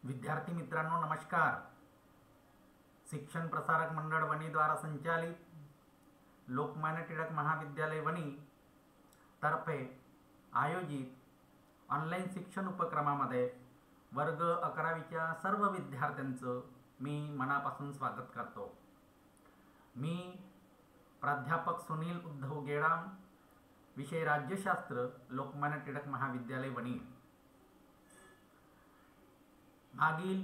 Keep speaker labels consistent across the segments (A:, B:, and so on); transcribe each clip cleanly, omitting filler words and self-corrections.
A: विद्यार्थी मित्रांनो नमस्कार। शिक्षण प्रसारक मंडळ वणी द्वारा संचालित लोकमान्य टिळक महाविद्यालय वणी तर्फे आयोजित ऑनलाईन शिक्षण उपक्रमामध्ये वर्ग 11वीच्या सर्व विद्यार्थ्यांचं मी मनापासून स्वागत करतो। मी प्राध्यापक सुनील उद्धव गेडाम, विषय राज्यशास्त्र, लोकमान्य टिळक महाविद्यालय वणी। मागील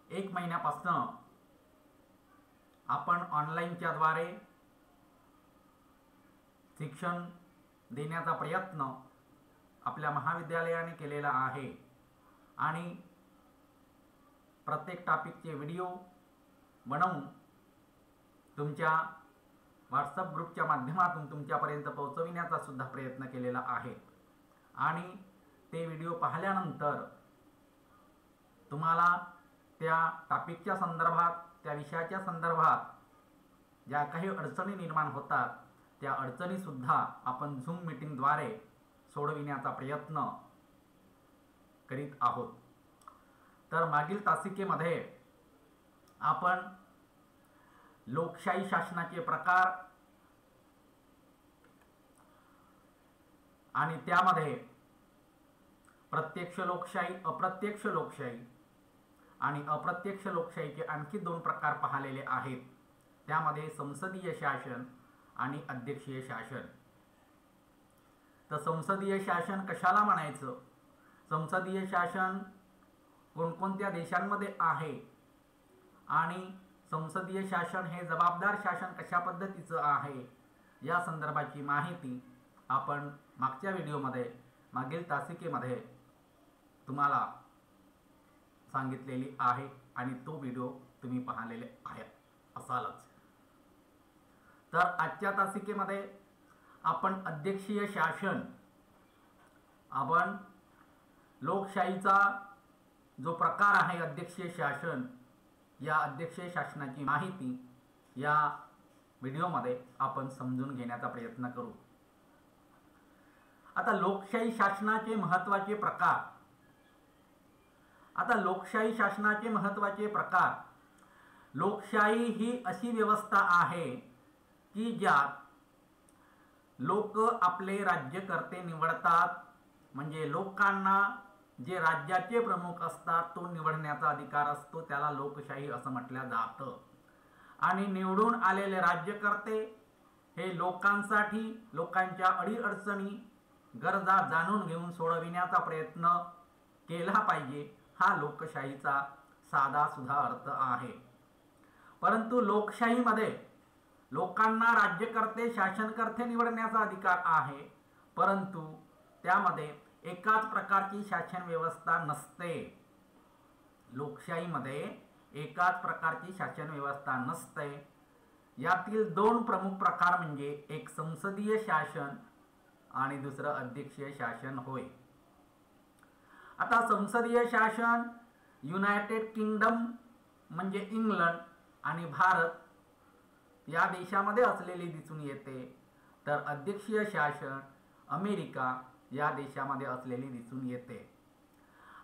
A: 1 महिन्यापासून आपण ऑनलाईनच्या द्वारे शिक्षण देण्याचा प्रयत्न आपल्या महाविद्यालयाने केलेला आहे आणि प्रत्येक टॉपिकचे व्हिडिओ बनवून तुमच्या व्हॉट्सअप ग्रुपच्या माध्यमातून तुमच्यापर्यंत पोहोचविण्याचा सुद्धा प्रयत्न केलेला आहे। आणि ते व्हिडिओ पाहिल्यानंतर तुम्हाला त्या टॉपिकच्या संदर्भात, त्या विषयाच्या संदर्भात ज्या काही अडचणी निर्माण होतात त्या अडचणी सुद्धा आपण झूम मीटिंगद्वारे सोडविण्याचा प्रयत्न करीत आहोत। तर मागील तासिकेमध्ये आपण लोकशाही शासनाचे प्रकार आणि त्यामध्ये प्रत्यक्ष लोकशाही, अप्रत्यक्ष लोकशाही आणि अप्रत्यक्ष लोकशाहीचे आणखी 2 प्रकार पाहिलेले आहेत। त्यामध्ये संसदीय शासन आणि अध्यक्षीय शासन। तर संसदीय शासन कशाला म्हणायचं, संसदीय शासन कोणकोणत्या देशांमध्ये आहे आणि संसदीय शासन हे जबाबदार शासन कशा पद्धतीचं आहे, या संदर्भाची माहिती आपण मागच्या व्हिडिओमध्ये, मागील तासिकेमध्ये तुम्हाला सांगितलेली आहे आणि तो व्हिडिओ तुम्ही पाहिलेले आहेत असालच। तर आजच्या तासिकेमध्ये आपण अध्यक्षीय शासन, आपण लोकशाहीचा जो प्रकार आहे अध्यक्षीय शासन, या अध्यक्षीय शासनाची माहिती या व्हिडिओमध्ये आपण समजून घेण्याचा प्रयत्न करू। आता लोकशाही शासनाचे महत्त्वाचे प्रकार। आता लोकशाही शासनाचे महत्त्वाचे प्रकार, लोकशाही ही अशी व्यवस्था आहे की ज्यात लोक आपले राज्यकर्ते निवडतात, म्हणजे लोकांना जे राज्याचे प्रमुख असतात तो निवडण्याचा अधिकार असतो, त्याला लोकशाही असं म्हटलं जातं। आणि निवडून आलेले राज्यकर्ते हे लोकांसाठी, लोकांच्या अडीअडचणी, गरजा जाणून घेऊन सोडविण्याचा प्रयत्न केला पाहिजे, हा लोकशाहीचा साधा सुद्धा अर्थ आहे। परंतु लोकशाहीमध्ये लोकांना राज्यकर्ते, शासनकर्ते निवडण्याचा अधिकार आहे, परंतु त्यामध्ये एकाच प्रकारची शासन व्यवस्था नसते। लोकशाहीमध्ये एकाच प्रकारची शासन व्यवस्था नसते। यातील 2 प्रमुख प्रकार म्हणजे एक संसदीय शासन आणि दुसरं अध्यक्षीय शासन होय। आता संसदीय शासन युनायटेड किंगडम म्हणजे इंग्लंड आणि भारत या देशामध्ये असलेली दिसून येते, तर अध्यक्षीय शासन अमेरिका या देशामध्ये असलेली दिसून येते।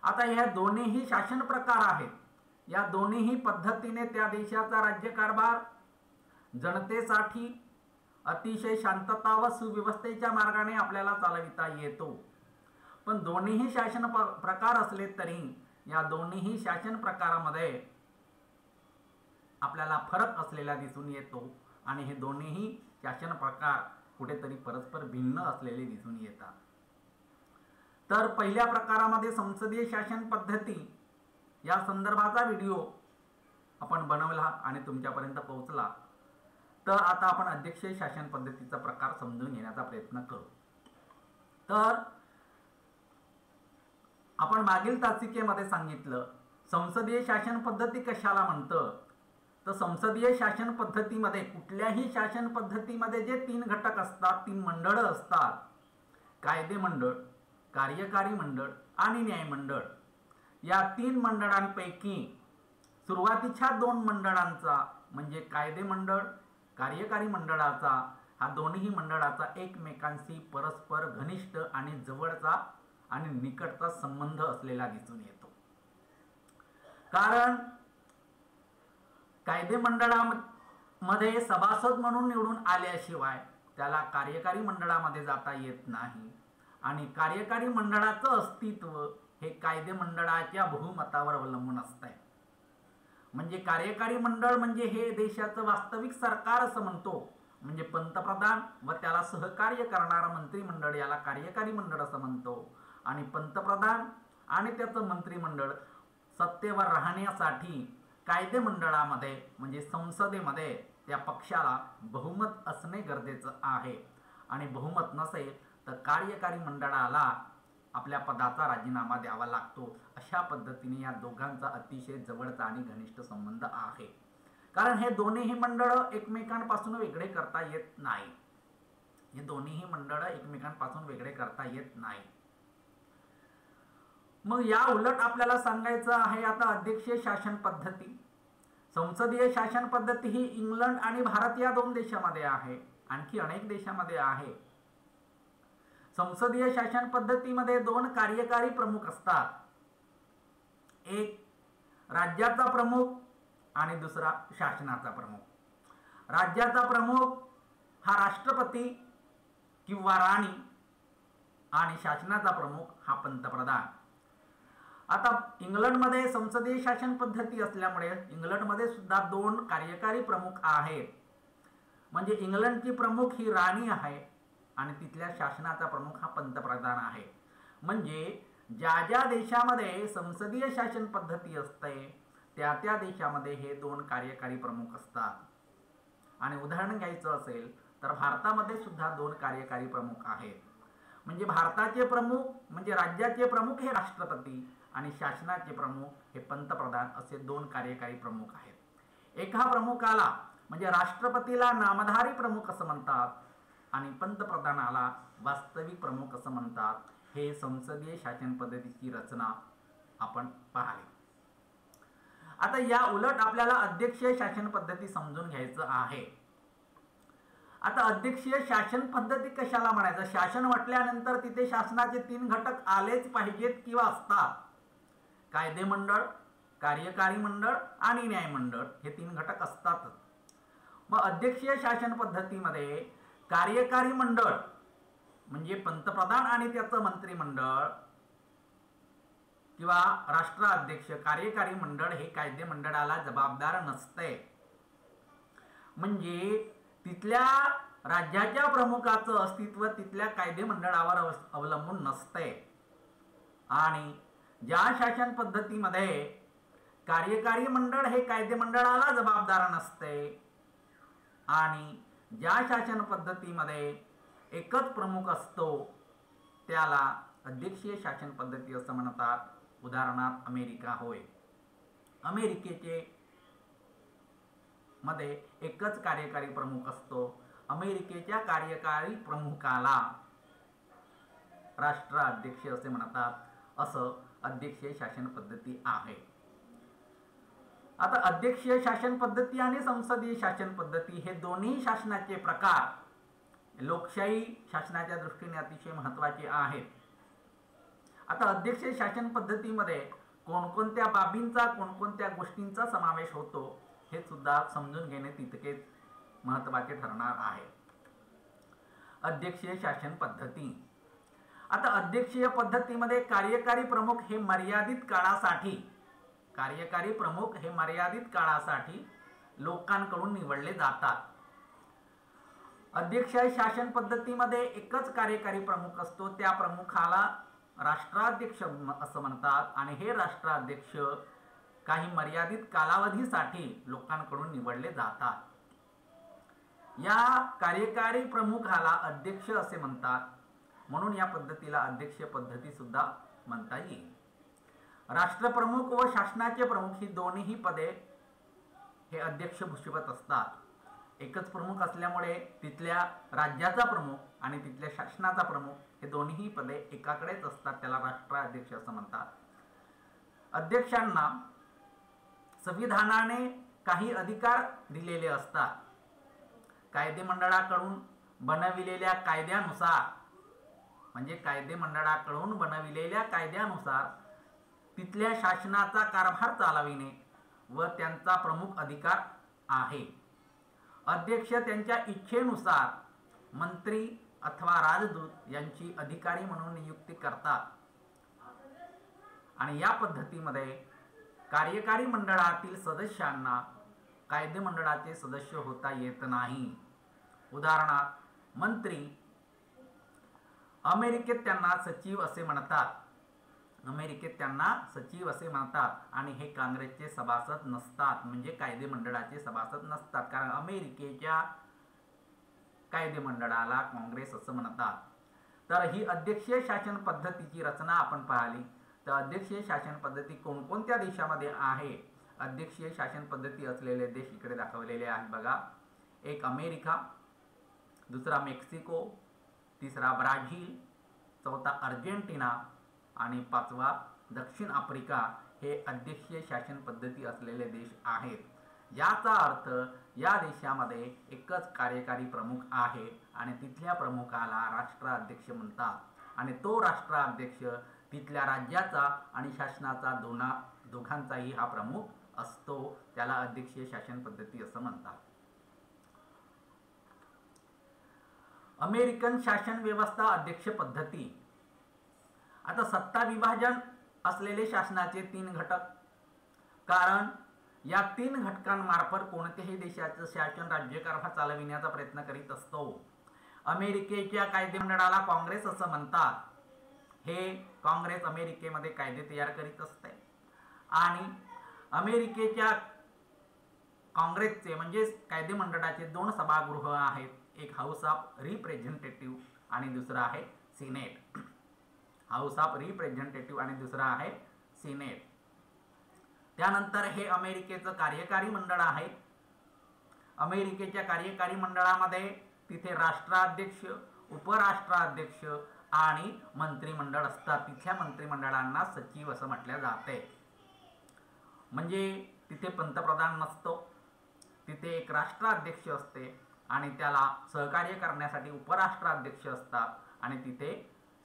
A: आता ह्या दोन्हीही शासन प्रकार आहेत, या दोन्हीही पद्धतीने त्या देशाचा राज्यकारभार जनतेसाठी अतिशय शांतता व सुव्यवस्थेच्या मार्गाने आपल्याला चालविता येतो। पण दोन्हीही शासन प्रकार असले तरी या दोन्हीही शासन प्रकारामध्ये आपल्याला फरक असलेला दिसून येतो आणि हे दोन्हीही शासन प्रकार कुठेतरी परस्पर भिन्न असलेले दिसून येतात। तर पहिल्या प्रकारामध्ये संसदीय शासन पद्धती या संदर्भाचा व्हिडिओ आपण बनवला आणि तुमच्यापर्यंत पोहोचला। तर आता आपण अध्यक्षीय शासन पद्धतीचा प्रकार समजून घेण्याचा प्रयत्न करू। तर आपण मागील तासिकेमध्ये सांगितलं संसदीय शासन पद्धती कशाला म्हणतं, तर संसदीय शासन पद्धतीमध्ये, कुठल्याही शासन पद्धतीमध्ये जे 3 घटक असतात, 3 मंडळ असतात, कायदे मंडळ, कार्यकारी मंडळ आणि न्यायमंडळ। या 3 मंडळांपैकी सुरुवातीच्या 2 मंडळांचा म्हणजे कायदे मंडळ, कार्यकारी मंडळाचा, हा दोन्ही मंडळाचा एकमेकांशी परस्पर घनिष्ठ आणि जवळचा आणि निकटचा संबंध असलेला दिसून येतो। कारण कायदे मंडळामध्ये सभासद म्हणून निवडून आल्याशिवाय त्याला कार्यकारी मंडळामध्ये जाता येत नाही आणि कार्यकारी मंडळाचं अस्तित्व हे कायदे मंडळाच्या बहुमतावर अवलंबून असते. म्हणजे कार्यकारी मंडळ म्हणजे हे देशाचं वास्तविक सरकार असं म्हणतो. म्हणजे पंतप्रधान व त्याला सहकार्य करणारं मंत्रिमंडळ याला कार्यकारी मंडळ असं म्हणतो. आणि पंतप्रधान आणि त्याचं मंत्रिमंडळ सत्तेवर राहण्यासाठी कायदे मंडळामध्ये म्हणजे संसदेमध्ये त्या पक्षाला बहुमत असणे गरजेचं आहे. आणि बहुमत नसेल तर कार्यकारी मंडळाला आपल्या पदाचा राजीनामा द्यावा लागतो. अशा पद्धतीने या दोघांचा अतिशय जवळचा आणि घनिष्ठ संबंध आहे. कारण हे दोन्हीही मंडळ एकमेकांपासून वेगळे करता येत नाही. हे दोन्हीही मंडळ एकमेकांपासून वेगळे करता येत नाही. मग या उलट आपल्याला सांगायचं आहे आता अध्यक्षीय शासन पद्धती. संसदीय शासन पद्धती ही इंग्लंड आणि भारत या दोन देशामध्ये आहे. आणखी अनेक देशामध्ये आहे. संसदीय शासन पद्धतीमध्ये दोन कार्यकारी प्रमुख असतात. एक राज्याचा प्रमुख आणि दुसरा शासनाचा प्रमुख. राज्याचा प्रमुख हा राष्ट्रपती किंवा राणी आणि शासनाचा प्रमुख हा पंतप्रधान. आता इंग्लंडमध्ये संसदीय शासन पद्धती असल्यामुळे इंग्लंडमध्ये सुद्धा दोन कार्यकारी प्रमुख आहेत. म्हणजे इंग्लंडची प्रमुख ही राणी आहे आणि तिथल्या शासनाचा प्रमुख हा पंतप्रधान आहे. म्हणजे ज्या ज्या देशामध्ये संसदीय शासन पद्धती असते त्या त्या देशामध्ये हे दोन कार्यकारी प्रमुख असतात. आणि उदाहरण घ्यायचं असेल तर भारतामध्ये सुद्धा दोन कार्यकारी प्रमुख आहेत. म्हणजे भारताचे प्रमुख म्हणजे राज्याचे प्रमुख हे राष्ट्रपती आणि शासनाचे प्रमुख हे पंतप्रधान असे दोन कार्यकारी प्रमुख आहेत. एका प्रमुखाला म्हणजे राष्ट्रपतीला नामधारी प्रमुख असं म्हणतात आणि पंतप्रधानाला वास्तविक प्रमुख असं म्हणतात. हे संसदीय शासन पद्धतीची रचना आपण पाहिली. आता या उलट आपल्याला अध्यक्षीय शासन पद्धती समजून घ्यायचं आहे. आता अध्यक्षीय शासन पद्धती कशाला म्हणायचं? शासन म्हटल्यानंतर तिथे शासनाचे तीन घटक आलेच पाहिजेत किंवा असतात. कायदे मंडळ, कार्यकारी मंडळ आणि न्यायमंडळ हे तीन घटक असतातच. मग अध्यक्षीय शासन पद्धतीमध्ये कार्यकारी मंडळ म्हणजे पंतप्रधान आणि त्याचं मंत्रिमंडळ किंवा राष्ट्राध्यक्ष, कार्यकारी मंडळ हे कायदे मंडळाला जबाबदार नसते. म्हणजे तिथल्या राज्याच्या प्रमुखाचं अस्तित्व तिथल्या कायदे मंडळावर अवलंबून नसते. आणि ज्या शासन पद्धतीमध्ये कार्यकारी मंडळ हे कायदे मंडळाला जबाबदार नसते आणि ज्या शासन पद्धतीमध्ये एकच प्रमुख असतो त्याला अध्यक्षीय शासन पद्धती असं म्हणतात. उदाहरणार्थ अमेरिका होय. अमेरिकेचे मध्ये एकच कार्यकारी प्रमुख असतो. अमेरिकेच्या कार्यकारी प्रमुखाला राष्ट्राध्यक्ष असे म्हणतात. असं अध्यक्षीय शासन पद्धती आहे. आता अध्यक्षीय शासन पद्धती आणि संसदीय शासन पद्धती हे दोन्ही शासनाचे प्रकार लोकशाही शासनाच्या दृष्टीने अतिशय महत्त्वाचे आहेत. आता अध्यक्षीय शासन पद्धतीमध्ये कोणकोणत्या बाबींचा कोणकोणत्या गोष्टींचा समावेश होतो हे सुद्धा समजून घेणे तितकेच महत्त्वाचे ठरणार आहे. अध्यक्षीय शासन पद्धती. आता अध्यक्षीय पद्धतीमध्ये कार्यकारी प्रमुख हे मर्यादित काळासाठी लोकांकडून निवडले जातात. अध्यक्षीय शासन पद्धतीमध्ये एकच कार्यकारी प्रमुख असतो. त्या प्रमुखाला राष्ट्राध्यक्ष असं म्हणतात आणि हे राष्ट्राध्यक्ष काही मर्यादित कालावधीसाठी लोकांकडून निवडले जातात. या कार्यकारी प्रमुखाला अध्यक्ष असे म्हणतात. म्हणून या पद्धतीला अध्यक्षीय पद्धती सुद्धा म्हणता येईल. राष्ट्रप्रमुख व शासनाचे प्रमुख ही दोन्ही पदे हे अध्यक्ष भूषवत असतात. एकच प्रमुख असल्यामुळे तिथल्या राज्याचा प्रमुख आणि तिथल्या शासनाचा प्रमुख हे दोन्ही पदे एकाकडेच असतात. त्याला राष्ट्राध्यक्ष असं म्हणतात. अध्यक्षांना संविधानाने काही अधिकार दिलेले असतात. कायदे मंडळाकडून बनविलेल्या कायद्यानुसार तिथल्या शासनाचा कारभार चालविणे व त्यांचा प्रमुख अधिकार आहे. अध्यक्ष त्यांच्या इच्छेनुसार मंत्री अथवा राजदूत यांची अधिकारी म्हणून नियुक्ती करतात आणि या पद्धतीमध्ये कार्यकारी मंडळातील सदस्यांना कायदेमंडळाचे सदस्य होता येत नाही. उदाहरणार्थ मंत्री, अमेरिकेत त्यांना सचिव असे म्हणतात. आणि हे काँग्रेसचे सभासद नसतात, म्हणजे कायदेमंडळाचे सभासद नसतात, कारण अमेरिकेच्या कायदेमंडळाला काँग्रेस असं म्हणतात. तर ही अध्यक्षीय शासन पद्धतीची रचना आपण पाहिली. तर अध्यक्षीय शासन पद्धती कोणकोणत्या देशामध्ये आहे? अध्यक्षीय शासन पद्धती असलेले देश इकडे दाखवलेले आहेत बघा. एक अमेरिका, दुसरा मेक्सिको, तिसरा ब्राझील, चौथा अर्जेंटिना आणि पाचवा दक्षिण आफ्रिका हे अध्यक्षीय शासन पद्धती असलेले देश आहेत. याचा अर्थ या देशामध्ये एकच कार्यकारी प्रमुख आहे आणि तिथल्या प्रमुखाला राष्ट्राध्यक्ष म्हणतात आणि तो राष्ट्राध्यक्ष तिथल्या राज्याचा आणि शासनाचा दोघांचाही हा प्रमुख असतो. त्याला अध्यक्षीय शासन पद्धती असं म्हणतात. अमेरिकन शासन व्यवस्था अध्यक्ष पद्धती. आता सत्ता विभाजन असलेले शासनाचे 3 घटक, कारण या 3 घटकांमार्फत कोणत्याही देशाचं शासन राज्यकारभार चालविण्याचा प्रयत्न करीत असतो. अमेरिकेच्या कायदेमंडळाला काँग्रेस असं म्हणतात. हे काँग्रेस अमेरिकेमध्ये कायदे तयार करीत असते आणि अमेरिकेच्या काँग्रेसचे म्हणजे कायदेमंडळाचे 2 सभागृह आहेत. एक हाऊस ऑफ रिप्रेझेंटेटिव्ह आणि दुसरा आहे सिनेट. हाऊस ऑफ रिप्रेझेंटेटिव्ह आणि दुसरा आहे सिनेट. त्यानंतर हे अमेरिकेचं कार्यकारी मंडळ आहे. अमेरिकेच्या कार्यकारी मंडळामध्ये तिथे राष्ट्राध्यक्ष, उपराष्ट्राध्यक्ष आणि मंत्रिमंडळ असतात. तिथल्या मंत्रिमंडळांना सचिव असं म्हटले जाते. म्हणजे तिथे पंतप्रधान नसतो, तिथे एक राष्ट्राध्यक्ष असते आणि त्याला सहकार्य करण्यासाठी उपराष्ट्राध्यक्ष असतात आणि तिथे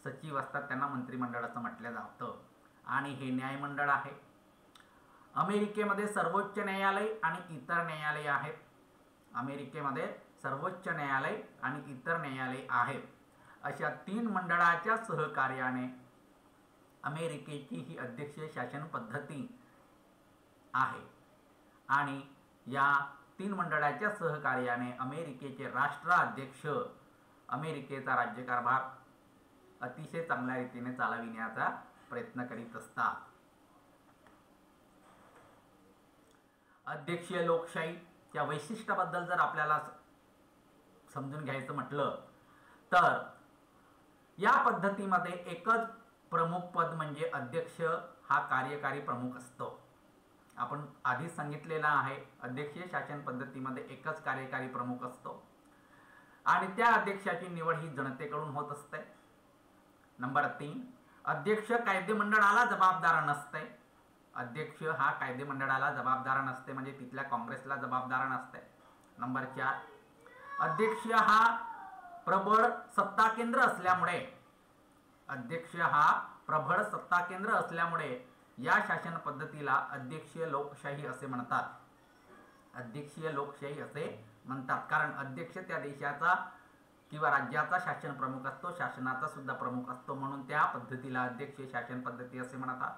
A: सचिव असतात, त्यांना मंत्रिमंडळ असं म्हटलं जातं. आणि हे न्यायमंडळ आहे. अमेरिकेमध्ये सर्वोच्च न्यायालय आणि इतर न्यायालय आहेत. अमेरिकेमध्ये सर्वोच्च न्यायालय आणि इतर न्यायालय आहेत. अशा 3 मंडळाच्या सहकार्याने अमेरिकेची ही अध्यक्षीय शासन पद्धती आहे आणि या 3 मंडळाच्या सहकार्याने अमेरिकेचे राष्ट्राध्यक्ष अमेरिकेचा राज्यकारभार अतिशय चांगल्या रीतीने चालविण्याचा प्रयत्न करीत असतात. अध्यक्षीय लोकशाहीच्या वैशिष्ट्याबद्दल जर आपल्याला समजून घ्यायचं म्हटलं तर या पद्धतीमध्ये एकच प्रमुख पद म्हणजे अध्यक्ष हा कार्यकारी प्रमुख असतो. आपण आधीच सांगितलेलं आहे, अध्यक्षीय शासन पद्धतीमध्ये एकच कार्यकारी प्रमुख असतो आणि त्या अध्यक्षाची निवड ही जनतेकडून होत असते. नंबर 3, अध्यक्ष कायदेमंडळाला जबाबदार नसते. अध्यक्ष हा कायदेमंडळाला जबाबदार नसते, म्हणजे तिथल्या काँग्रेसला जबाबदार नसते. नंबर 4, अध्यक्ष हा प्रबळ सत्ता केंद्र असल्यामुळे या शासन पद्धतीला अध्यक्षीय लोकशाही असे म्हणतात. अध्यक्षीय लोकशाही असे म्हणतात कारण अध्यक्ष त्या देशाचा किंवा राज्याचा शासन प्रमुख असतो, शासनाचा सुद्धा प्रमुख असतो, म्हणून त्या पद्धतीला अध्यक्षीय शासन पद्धती असे म्हणतात.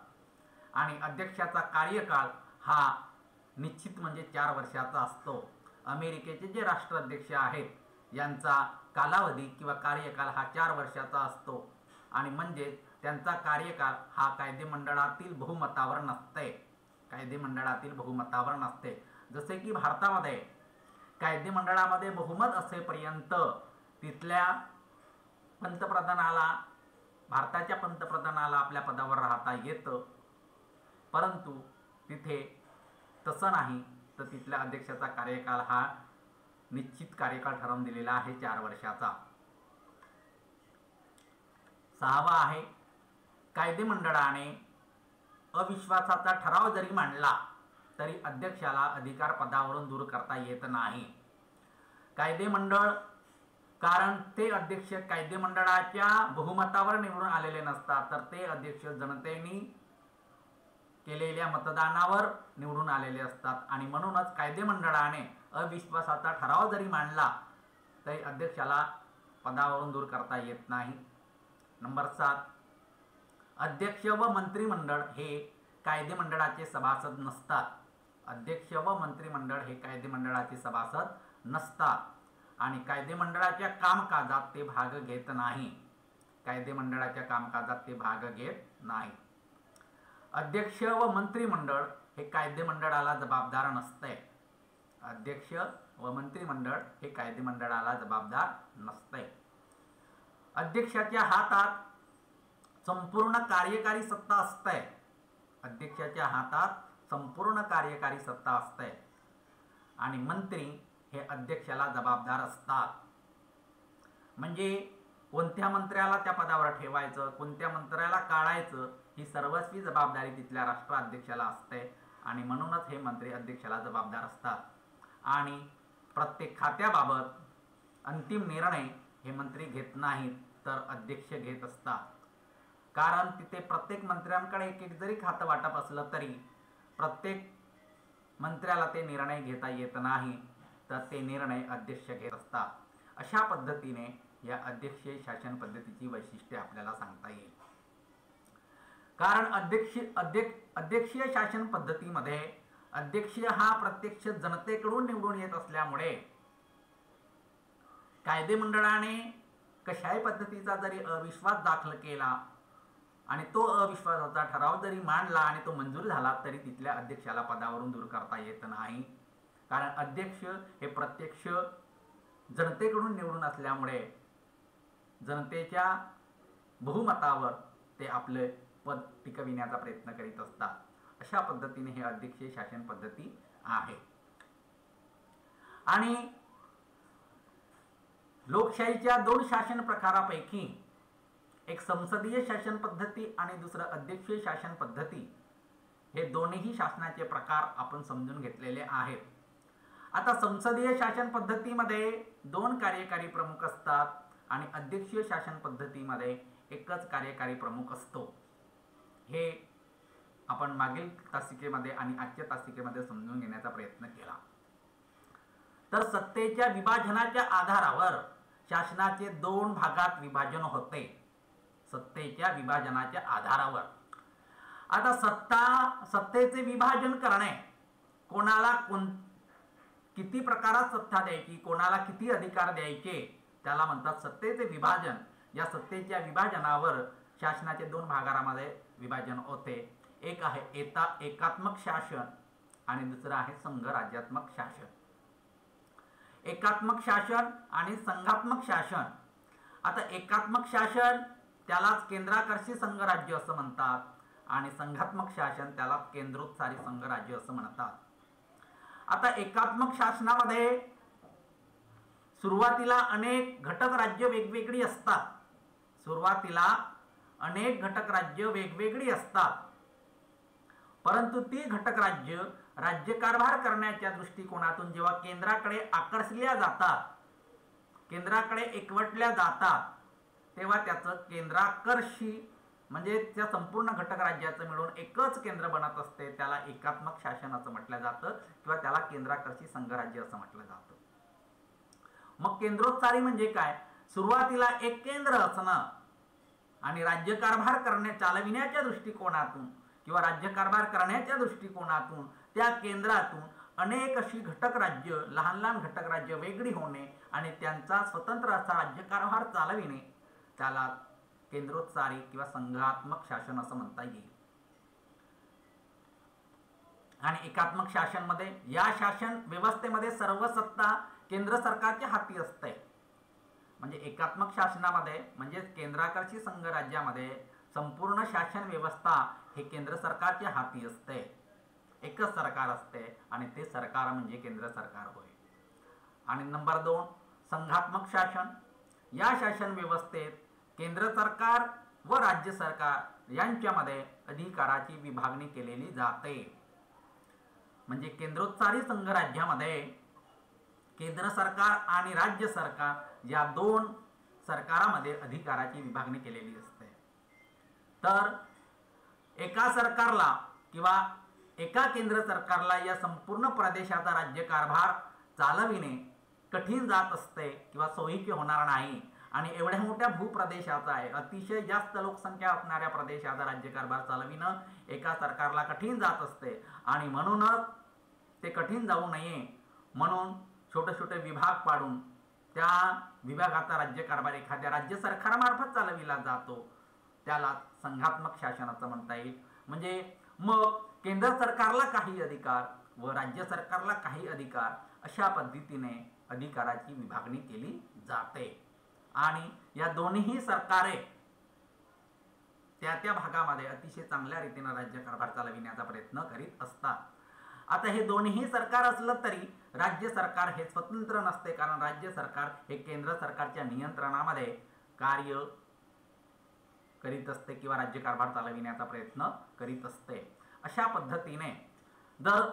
A: आणि अध्यक्षाचा कार्यकाळ हा निश्चित म्हणजे 4 वर्षाचा असतो. अमेरिकेचे जे राष्ट्राध्यक्ष आहेत यांचा कालावधी किंवा कार्यकाळ हा 4 वर्षाचा असतो आणि म्हणजे त्यांचा कार्यकाळ हा कायदेमंडळातील बहुमतावर नसते. जसे की भारतामध्ये कायदेमंडळामध्ये बहुमत असेपर्यंत तिथल्या भारताच्या पंतप्रधानाला आपल्या पदावर राहता येतं, परंतु तिथे तसं नाही. तर तिथल्या अध्यक्षाचा कार्यकाळ हा निश्चित कार्यकाळ ठरवून दिलेला आहे 4 वर्षाचा. 6वा आहे, कायदेमंडळाने अविश्वासाचा ठराव जरी मांडला तरी अध्यक्षाला अधिकार पदावरून दूर करता येत नाही. कायदेमंडळ, कारण ते अध्यक्ष कायदेमंडळाच्या बहुमतावर निवडून आलेले नसतात, तर ते अध्यक्ष जनतेने केलेल्या मतदानावर निवडून आलेले असतात आणि म्हणूनच कायदेमंडळाने अविश्वासाचा ठराव जरी मांडला तरी अध्यक्षाला पदावरून दूर करता येत नाही. नंबर 7, अध्यक्ष व मंत्रिमंडळ हे कायदेमंडळाचे सभासद नसतात. अध्यक्ष व मंत्रिमंडळ हे कायदेमंडळाचे सभासद नसतात आणि कायदेमंडळाच्या कामकाजात ते भाग घेत नाही. कायदेमंडळाच्या कामकाजात ते भाग घेत नाही. अध्यक्ष व मंत्रिमंडळ हे कायदेमंडळाला जबाबदार नसते. अध्यक्ष व मंत्रिमंडळ हे कायदेमंडळाला जबाबदार नसते. अध्यक्षाच्या हातात संपूर्ण कार्यकारी सत्ता असते. अध्यक्षाच्या हातात संपूर्ण कार्यकारी सत्ता असते आणि मंत्री हे अध्यक्षाला जबाबदार असतात. म्हणजे कोणत्या मंत्र्याला त्या पदावर ठेवायचं, कोणत्या मंत्र्याला काढायचं ही सर्वस्वी जबाबदारी तिथल्या राष्ट्राध्यक्षाला असते आणि म्हणूनच हे मंत्री अध्यक्षाला जबाबदार असतात आणि प्रत्येक खात्याबाबत अंतिम निर्णय हे मंत्री घेत नाहीत तर अध्यक्ष घेत असतात. कारण तिथे प्रत्येक मंत्र्यांकडे एक जरी खातं वाटप असलं तरी प्रत्येक मंत्र्याला ते निर्णय घेता येत नाही तर ते निर्णय अध्यक्ष घेत असतात. अशा पद्धतीने या अध्यक्षीय शासन पद्धतीची वैशिष्ट्ये आपल्याला सांगता येईल. कारण अध्यक्षीय शासन पद्धतीमध्ये अध्यक्ष हा प्रत्यक्ष जनतेकडून निवडून येत असल्यामुळे कायदेमंडळाने कशाही पद्धतीचा जरी अविश्वास दाखल केला आणि तो अविश्वासाचा ठराव जरी मांडला आणि तो मंजूर झाला तरी तिथल्या अध्यक्षाला पदावरून दूर करता येत नाही. कारण अध्यक्ष हे प्रत्यक्ष जनतेकडून निवडून असल्यामुळे जनतेच्या बहुमतावर ते आपले पद टिकविण्याचा प्रयत्न करीत असतात. अशा पद्धतीने हे अध्यक्षीय शासन पद्धती आहे. आणि लोकशाहीच्या 2 शासन प्रकारापैकी एक संसदीय शासन पद्धती आणि दुसरं अध्यक्षीय शासन पद्धती हे दोन्ही शासनाचे प्रकार आपण समजून घेतलेले आहेत. आता संसदीय शासन पद्धतीमध्ये 2 कार्यकारी प्रमुख असतात आणि अध्यक्षीय शासन पद्धतीमध्ये एकच कार्यकारी प्रमुख असतो. हे आपण मागील तासिकेमध्ये आणि आजच्या तासिकेमध्ये समजून घेण्याचा प्रयत्न केला. तर सत्तेच्या विभाजनाच्या आधारावर शासनाचे 2 भागात विभाजन होते. सत्तेच्या विभाजनाच्या आधारावर आता सत्तेचे विभाजन करणे, कोणाला किती प्रकारात सत्ता द्यायची, कोणाला किती अधिकार द्यायचे त्याला म्हणतात सत्तेचे विभाजन. या सत्तेच्या विभाजनावर शासनाचे 2 भागामध्ये विभाजन होते. एक आहे एकात्मक शासन आणि दुसरं आहे संघराज्यात्मक शासन. एकात्मक शासन आणि संघात्मक शासन. आता एकात्मक शासन त्यालाच केंद्राकर्षी संघराज्य असं म्हणतात आणि संघात्मक शासन त्याला केंद्रोत्सारी संघराज्य असं म्हणतात. आता एकात्मक शासनामध्ये सुरुवातीला अनेक घटक राज्य वेगवेगळी असतात. परंतु ती घटक राज्यकारभार करण्याच्या दृष्टिकोनातून जेव्हा केंद्राकडे आकर्षल्या जातात, केंद्राकडे एकवटल्या जातात, तेव्हा त्याचं केंद्राकर्षी म्हणजे त्या संपूर्ण घटक राज्याचं मिळून एकच केंद्र बनत असते. त्याला एकात्मक शासन असं म्हटलं जातं किंवा त्याला केंद्राकर्षी संघराज्य असं म्हटलं जातं. मग केंद्रोत्सारी म्हणजे काय? सुरुवातीला एक केंद्र असणं आणि राज्यकारभार चालविण्याच्या दृष्टिकोनातून किंवा राज्यकारभार करण्याच्या दृष्टिकोनातून त्या केंद्रातून अनेक अशी घटक राज्य, लहान लहान घटक राज्य वेगळी होणे आणि त्यांचा स्वतंत्र असा राज्यकारभार चालविणे त्याला केंद्रोत्सारी किंवा संघात्मक शासन असं म्हणता येईल. आणि एकात्मक शासनमध्ये या शासन व्यवस्थेमध्ये सर्व सत्ता केंद्र सरकारच्या हाती असते. म्हणजे एकात्मक शासनामध्ये म्हणजे केंद्राकर्षी संघराज्यामध्ये संपूर्ण शासन व्यवस्था हे केंद्र सरकारच्या हाती असते. एकच सरकार असते आणि ते सरकार म्हणजे केंद्र सरकार होय. आणि नंबर 2 संघात्मक शासन. या शासन व्यवस्थेत केंद्र सरकार व राज्य सरकार यांच्यामध्ये अधिकाराची विभागणी केलेली जाते. म्हणजे केंद्रोत्सारी संघराज्यामध्ये केंद्र सरकार आणि राज्य सरकार या 2 सरकारामध्ये अधिकाराची विभागणी केलेली असते. तर एका सरकारला किंवा एका केंद्र सरकारला या संपूर्ण प्रदेशाचा राज्यकारभार चालविणे कठीण जात असते किंवा सोयीचे होणार नाही आणि एवढ्या मोठ्या भूप्रदेशाचा आहे, अतिशय जास्त लोकसंख्या असणाऱ्या प्रदेशाचा राज्यकारभार चालविणं एका सरकारला कठीण जात असते आणि म्हणूनच ते कठीण जाऊ नये म्हणून छोटे छोटे विभाग पाडून त्या विभागाचा राज्यकारभार एखाद्या राज्य सरकारमार्फत चालविला जातो, त्याला संघात्मक शासन असं म्हणता येईल. म्हणजे मग केंद्र सरकारला काही अधिकार व राज्य सरकारला काही अधिकार अशा पद्धतीने अधिकाराची विभागणी केली जाते आणि या दोन्ही सरकारे त्या त्या भागामध्ये अतिशय चांगल्या रीतीने राज्यकारभार चालविण्याचा प्रयत्न करीत असतात. आता हे दोन्ही सरकार असलं तरी राज्य सरकार हे स्वतंत्र नसते, कारण राज्य सरकार हे केंद्र सरकारच्या नियंत्रणामध्ये कार्य करीत असते किंवा राज्यकारभार चालविण्याचा प्रयत्न करीत असते. अशा पद्धतीने जर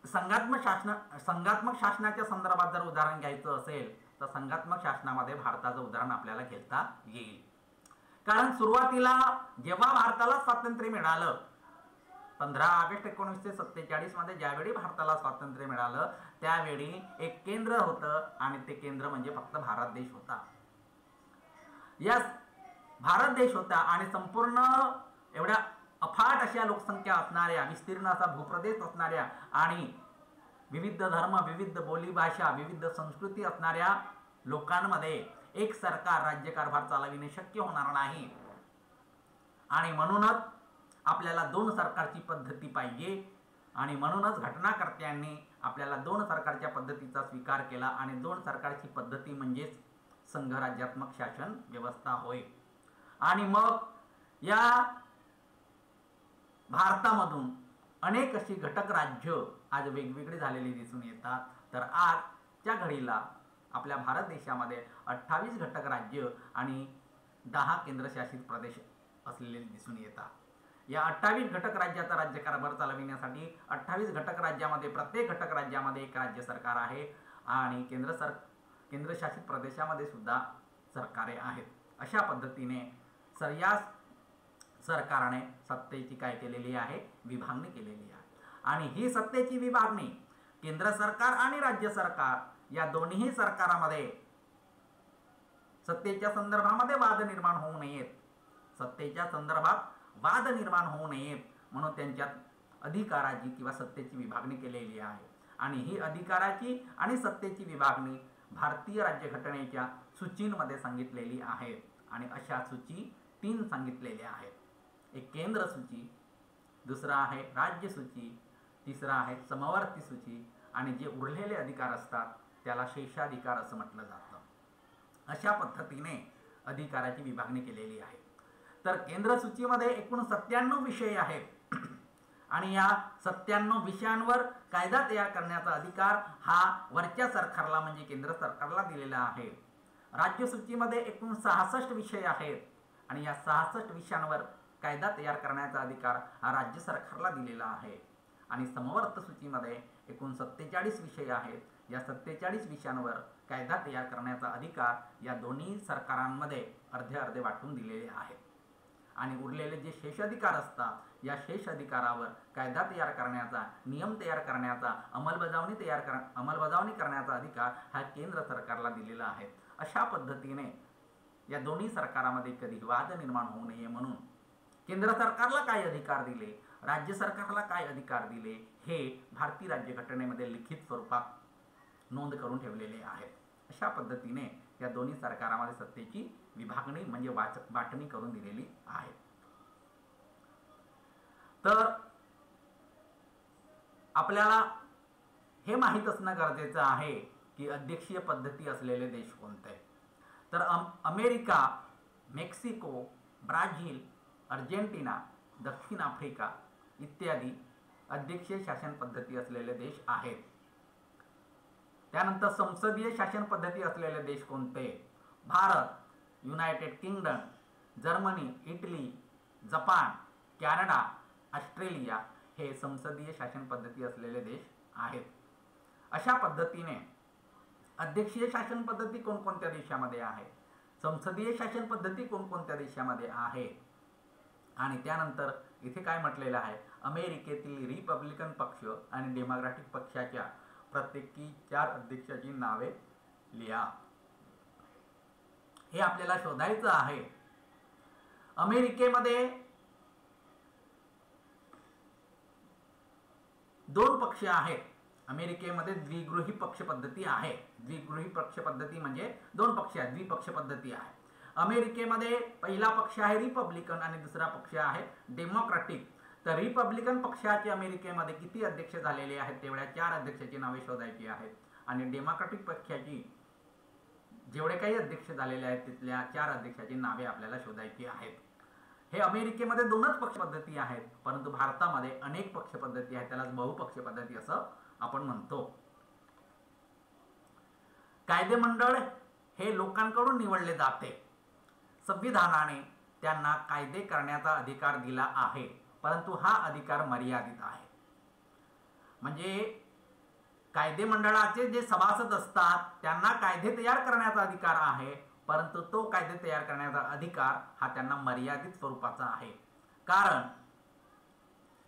A: संघात्मक शासनाच्या संदर्भात जर उदाहरण घ्यायचं असेल तर संघात्मक शासनामध्ये भारताचं उदाहरण आपल्याला घेता येईल. कारण सुरुवातीला जेव्हा भारताला स्वातंत्र्य मिळालं 15 ऑगस्ट 1947 मध्ये ज्यावेळी भारताला स्वातंत्र्य मिळालं त्यावेळी एक केंद्र होतं आणि ते केंद्र म्हणजे फक्त भारत देश होता. या भारत देश होता आणि संपूर्ण एवढ्या अफाट अशा लोकसंख्या असणाऱ्या, विस्तीर्ण असा भूप्रदेश असणाऱ्या आणि विविध धर्म, विविध बोलीभाषा, विविध संस्कृती असणाऱ्या लोकांमध्ये एक सरकार राज्यकारभार चालविणे शक्य होणार नाही आणि म्हणूनच आपल्याला दोन सरकारची पद्धती पाहिजे आणि म्हणूनच घटनाकर्त्यांनी आपल्याला दोन सरकारच्या पद्धतीचा स्वीकार केला आणि दोन सरकारची पद्धती म्हणजेच संघराज्यात्मक शासन व्यवस्था होय. आणि मग या भारतामधून अनेक अशी घटक राज्य आज वेगवेगळी झालेली दिसून येतात. तर आजच्या घडीला आपल्या भारत देशामध्ये 28 घटक राज्य आणि 10 केंद्रशासित प्रदेश असलेले दिसून येतात. या 28 घटक राज्याचा राज्यकारभार चालविण्यासाठी 28 घटक राज्यामध्ये प्रत्येक घटक राज्यामध्ये एक राज्य सरकार आहे आणि केंद्रशासित प्रदेशामध्ये सुद्धा सरकारे आहेत. अशा पद्धतीने या सरकारने सत्तेची काय केलेली आहे, विभागणी केलेली आहे आणि ही सत्तेची विभागणी केंद्र सरकार आणि राज्य सरकार या दोन्ही सरकारामध्ये सत्तेच्या संदर्भामध्ये वाद निर्माण होऊ नयेत, सत्तेच्या संदर्भात वाद निर्माण होऊ नयेत म्हणून त्यांच्यात अधिकाराची किंवा सत्तेची विभागणी केलेली आहे. आणि ही अधिकाराची आणि सत्तेची विभागणी भारतीय राज्यघटनेच्या सूचींमध्ये सांगितलेली आहे आणि अशा सूची 3 सांगितलेल्या आहेत. एक केंद्र सूची, दुसरा आहे राज्य सूची, तिसरा आहे समवर्ती सूची आणि जे उरलेले अधिकार असतात त्याला शेषाधिकार असं म्हटलं जातं. अशा पद्धतीने अधिकाराची विभागणी केलेली आहे. तर केंद्र सूचीमध्ये एकूण 97 विषय आहेत आणि या 97 विषयांवर कायदा तयार करण्याचा अधिकार हा वरच्या सरकारला म्हणजे केंद्र सरकारला दिलेला आहे. राज्य सूचीमध्ये एकूण 66 विषय आहेत आणि या 66 विषयांवर कायदा तयार करण्याचा अधिकार हा राज्य सरकारला दिलेला आहे. आणि समवर्त सूचीमध्ये एकूण 47 विषय आहेत. या 47 विषयांवर कायदा तयार करण्याचा अधिकार या दोन्ही सरकारांमध्ये अर्धे अर्धे वाटून दिलेले आहेत. आणि उरलेले जे शेषाधिकार असतात या शेषाधिकारावर कायदा तयार करण्याचा, नियम तयार करण्याचा, अंमलबजावणी करण्याचा अधिकार हा केंद्र सरकारला दिलेला आहे. अशा पद्धतीने या दोन्ही सरकारामध्ये कधी वाद निर्माण होऊ नये म्हणून केंद्र सरकारला काय अधिकार दिले, राज्य सरकारला काय अधिकार दिले हे भारतीय राज्यघटनेमध्ये लिखित स्वरूपात नोंद करून ठेवलेले आहे. अशा पद्धतीने या दोन्ही सरकारामध्ये सत्तेची विभागणी म्हणजे वाटणी करून दिलेली आहे. तर आपल्याला हे माहीत असणं गरजेचं आहे की अध्यक्षीय पद्धती असलेले देश कोणते. तर अमेरिका, मेक्सिको, ब्राझील, अर्जेंटिना, दक्षिण आफ्रिका इत्यादी अध्यक्षीय शासन पद्धती असलेले देश आहेत. त्यानंतर संसदीय शासन पद्धती असलेले देश कोणते. Bharat, United kingdom, Germany, Italy, Japan, Canada, Australia हे संसदीय शासन पद्धती असलेले देश आहेत. अशा पद्धतीने अध्यक्षीय शासन पद्धती कोणकोणत्या देशामध्ये आहे, संसदीय शासन पद्धती कोणकोणत्या देशामध्ये आहे आणि त्यानंतर इथे काय म्हटलेलं आहे, अमेरिकेतील रिपब्लिकन पक्ष आणि डेमोक्रॅटिक पक्षाच्या प्रत्येकी 4 अध्यक्षाची नावे लिहा. हे आपल्याला शोधायचं आहे. अमेरिकेमध्ये 2 पक्ष आहेत. अमेरिकेमध्ये द्विगृही पक्ष पद्धती आहे. द्विगृही पक्ष पद्धती म्हणजे 2 पक्ष आहेत, द्विपक्ष पद्धती आहे. अमेरिकेमध्ये पहिला पक्ष आहे रिपब्लिकन आणि दुसरा पक्ष आहे डेमोक्रॅटिक. तर रिपब्लिकन पक्षाचे अमेरिकेमध्ये किती अध्यक्ष झालेले आहेत, तेवढ्या 4 अध्यक्षाची नावे शोधायची आहेत. आणि डेमोक्रॅटिक पक्षाची जेवढे काही अध्यक्ष झालेले आहेत तिथल्या 4 अध्यक्षाची नावे आपल्याला शोधायची आहेत. हे अमेरिकेमध्ये 2च पक्ष पद्धती आहेत, परंतु भारतामध्ये अनेक पक्ष पद्धती आहेत. त्यालाच बहुपक्ष पद्धती असं आपण म्हणतो. कायदेमंडळ हे लोकांकडून निवडले जाते. संविधानाने त्यांना कायदे करण्याचा अधिकार दिला आहे, परंतु हा अधिकार मर्यादित आहे. म्हणजे कायदे मंडळाचे जे सभासद असतात त्यांना कायदे तयार करण्याचा अधिकार आहे, परंतु तो कायदे तयार करण्याचा अधिकार हा त्यांना मर्यादित स्वरूपाचा आहे. कारण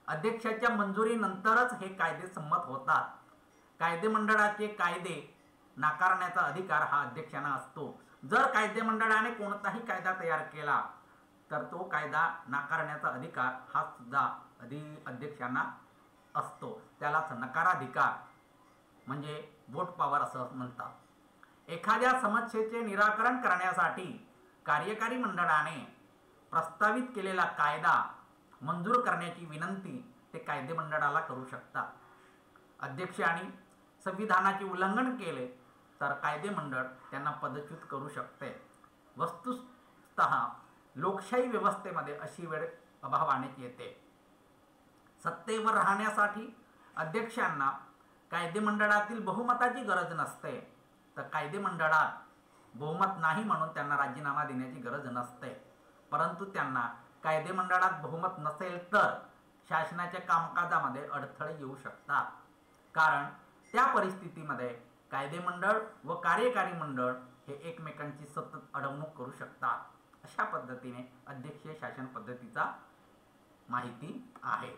A: अध्यक्षाच्या मंजुरीनंतरच हे कायदे संमत होतात. कायदे मंडळाचे कायदे नाकारण्याचा अधिकार हा अध्यक्षांना असतो. जर कायदे मंडळाने कोणताही कायदा तयार केला तर तो कायदा नाकारण्याचा अधिकार हा सुद्धा अध्यक्षांना असतो. त्यालाच नकाराधिकार म्हणजे वोट पॉवर असं म्हणतात. एखाद्या समस्येचे निराकरण करण्यासाठी कार्यकारी मंडळाने प्रस्तावित केलेला कायदा मंजूर करण्याची विनंती ते कायदे मंडळाला करू शकतात. अध्यक्षांनी संविधानाचे उल्लंघन केले तर कायदे मंडळ त्यांना पदच्युत करू शकते. वस्तुतः लोकशाही व्यवस्थेमध्ये अशी वेळ अभावानेच येते. सत्तेवर राहण्यासाठी अध्यक्षांना कायदे मंडळातील बहुमताची गरज नसते, तर कायदे मंडळात बहुमत नाही म्हणून त्यांना राजीनामा देण्याची गरज नसते. परंतु त्यांना कायदे मंडळात बहुमत नसेल तर शासनाच्या कामकाजामध्ये अडथळे येऊ शकतात. कारण त्या परिस्थितीमध्ये कायदे मंडळ व कार्यकारी मंडळ हे एकमेकांची सतत अडवणूक करू शकतात. अशा पद्धतीने अध्यक्षीय शासन पद्धतीचा माहिती आहे.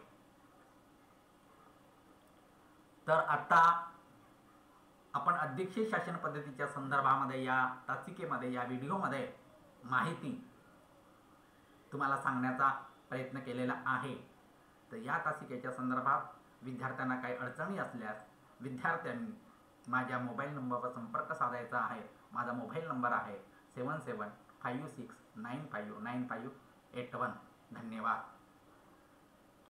A: तर आता आपण अध्यक्षीय शासन पद्धतीच्या संदर्भामध्ये या तासिकेमध्ये या व्हिडिओमध्ये माहिती तुम्हाला सांगण्याचा प्रयत्न केलेला आहे. तर या तासिकेच्या संदर्भात विद्यार्थ्यांना काही अडचणी असल्यास विद्यार्थ्यांनी माझ्या मोबाईल नंबरवर संपर्क साधायचा आहे. माझा मोबाईल नंबर आहे 7756959581. धन्यवाद.